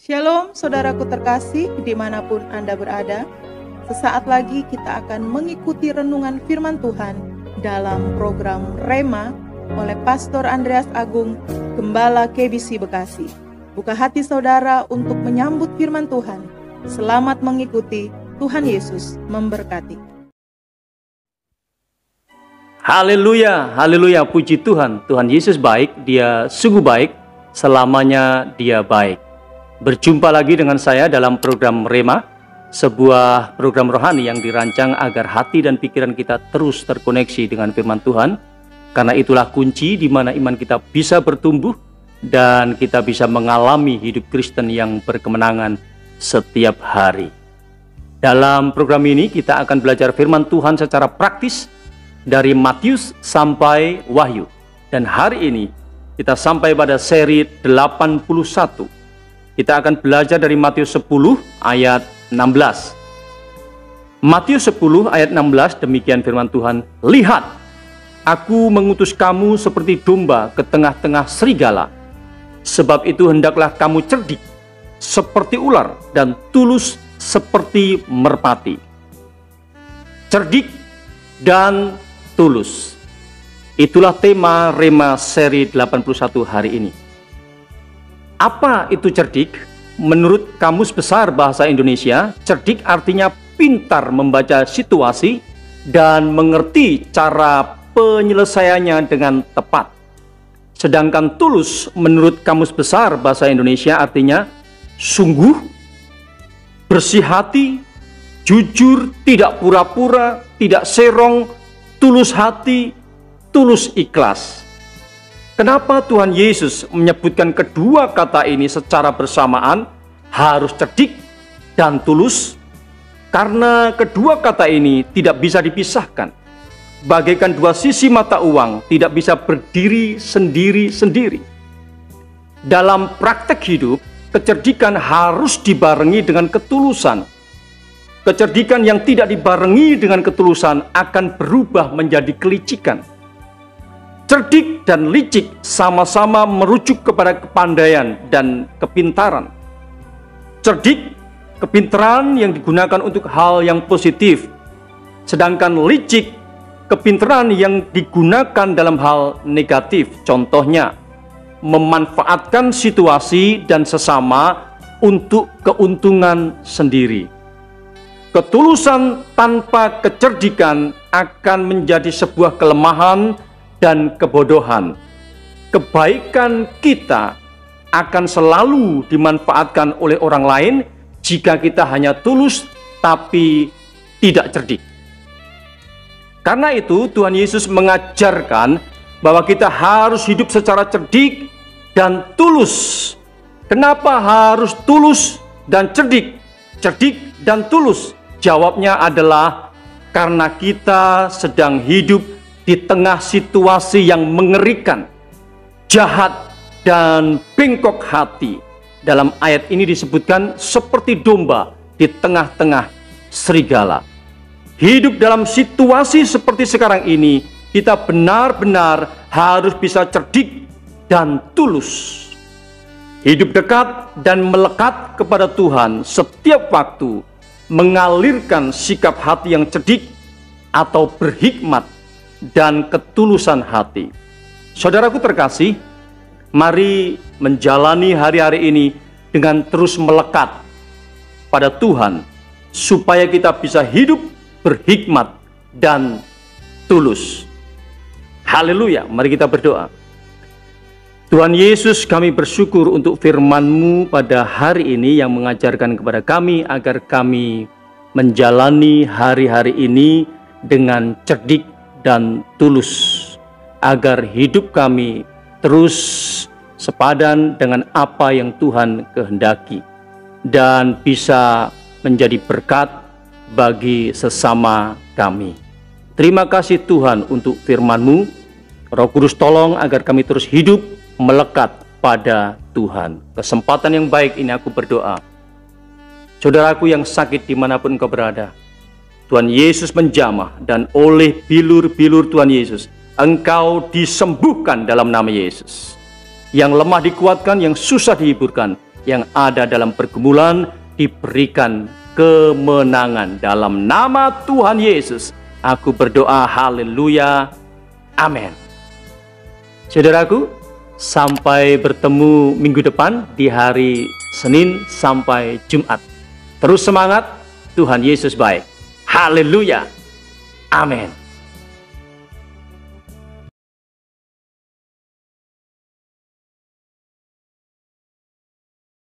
Shalom saudaraku terkasih dimanapun Anda berada. Sesaat lagi kita akan mengikuti renungan firman Tuhan dalam program Rema oleh Pastor Andreas Agung, Gembala KBC Bekasi. Buka hati saudara untuk menyambut firman Tuhan. Selamat mengikuti, Tuhan Yesus memberkati. Haleluya, haleluya, puji Tuhan. Tuhan Yesus baik, Dia sungguh baik, selamanya Dia baik. Berjumpa lagi dengan saya dalam program Rema, sebuah program rohani yang dirancang agar hati dan pikiran kita terus terkoneksi dengan firman Tuhan. Karena itulah kunci di mana iman kita bisa bertumbuh dan kita bisa mengalami hidup Kristen yang berkemenangan setiap hari. Dalam program ini kita akan belajar firman Tuhan secara praktis dari Matius sampai Wahyu. Dan hari ini kita sampai pada seri 81. Kita akan belajar dari Matius 10 ayat 16. Matius 10 ayat 16, demikian firman Tuhan. Lihat, aku mengutus kamu seperti domba ke tengah-tengah serigala. Sebab itu hendaklah kamu cerdik seperti ular dan tulus seperti merpati. Cerdik dan tulus. Itulah tema Rema seri 81 hari ini. Apa itu cerdik? Menurut Kamus Besar Bahasa Indonesia, cerdik artinya pintar membaca situasi dan mengerti cara penyelesaiannya dengan tepat. Sedangkan tulus menurut Kamus Besar Bahasa Indonesia artinya sungguh, bersih hati, jujur, tidak pura-pura, tidak serong, tulus hati, tulus ikhlas. Kenapa Tuhan Yesus menyebutkan kedua kata ini secara bersamaan, harus cerdik dan tulus? Karena kedua kata ini tidak bisa dipisahkan. Bagaikan dua sisi mata uang, tidak bisa berdiri sendiri-sendiri. Dalam praktek hidup, kecerdikan harus dibarengi dengan ketulusan. Kecerdikan yang tidak dibarengi dengan ketulusan akan berubah menjadi kelicikan. Cerdik dan licik sama-sama merujuk kepada kepandaian dan kepintaran. Cerdik, kepintaran yang digunakan untuk hal yang positif. Sedangkan licik, kepintaran yang digunakan dalam hal negatif. Contohnya, memanfaatkan situasi dan sesama untuk keuntungan sendiri. Ketulusan tanpa kecerdikan akan menjadi sebuah kelemahan dan kebodohan. Kebaikan kita akan selalu dimanfaatkan oleh orang lain jika kita hanya tulus tapi tidak cerdik. Karena itu Tuhan Yesus mengajarkan bahwa kita harus hidup secara cerdik dan tulus. Kenapa harus tulus dan cerdik? Cerdik dan tulus. Jawabnya adalah karena kita sedang hidup di tengah situasi yang mengerikan, jahat, dan bengkok hati. Dalam ayat ini disebutkan seperti domba di tengah-tengah serigala. Hidup dalam situasi seperti sekarang ini, kita benar-benar harus bisa cerdik dan tulus. Hidup dekat dan melekat kepada Tuhan setiap waktu, mengalirkan sikap hati yang cerdik atau berhikmat dan ketulusan hati. Saudaraku terkasih, mari menjalani hari-hari ini dengan terus melekat pada Tuhan, supaya kita bisa hidup berhikmat dan tulus. Haleluya, mari kita berdoa. Tuhan Yesus, kami bersyukur untuk firman-Mu pada hari ini yang mengajarkan kepada kami agar kami menjalani hari-hari ini dengan cerdik dan tulus, agar hidup kami terus sepadan dengan apa yang Tuhan kehendaki dan bisa menjadi berkat bagi sesama kami. Terima kasih Tuhan untuk firman-Mu. Roh Kudus tolong agar kami terus hidup melekat pada Tuhan. Kesempatan yang baik ini aku berdoa. Saudaraku yang sakit dimanapun engkau berada, Tuhan Yesus menjamah, dan oleh bilur-bilur Tuhan Yesus, engkau disembuhkan dalam nama Yesus. Yang lemah dikuatkan, yang susah dihiburkan, yang ada dalam pergumulan diberikan kemenangan. Dalam nama Tuhan Yesus, aku berdoa, haleluya, amin. Saudaraku, sampai bertemu minggu depan di hari Senin sampai Jumat. Terus semangat, Tuhan Yesus baik. Haleluya, amin.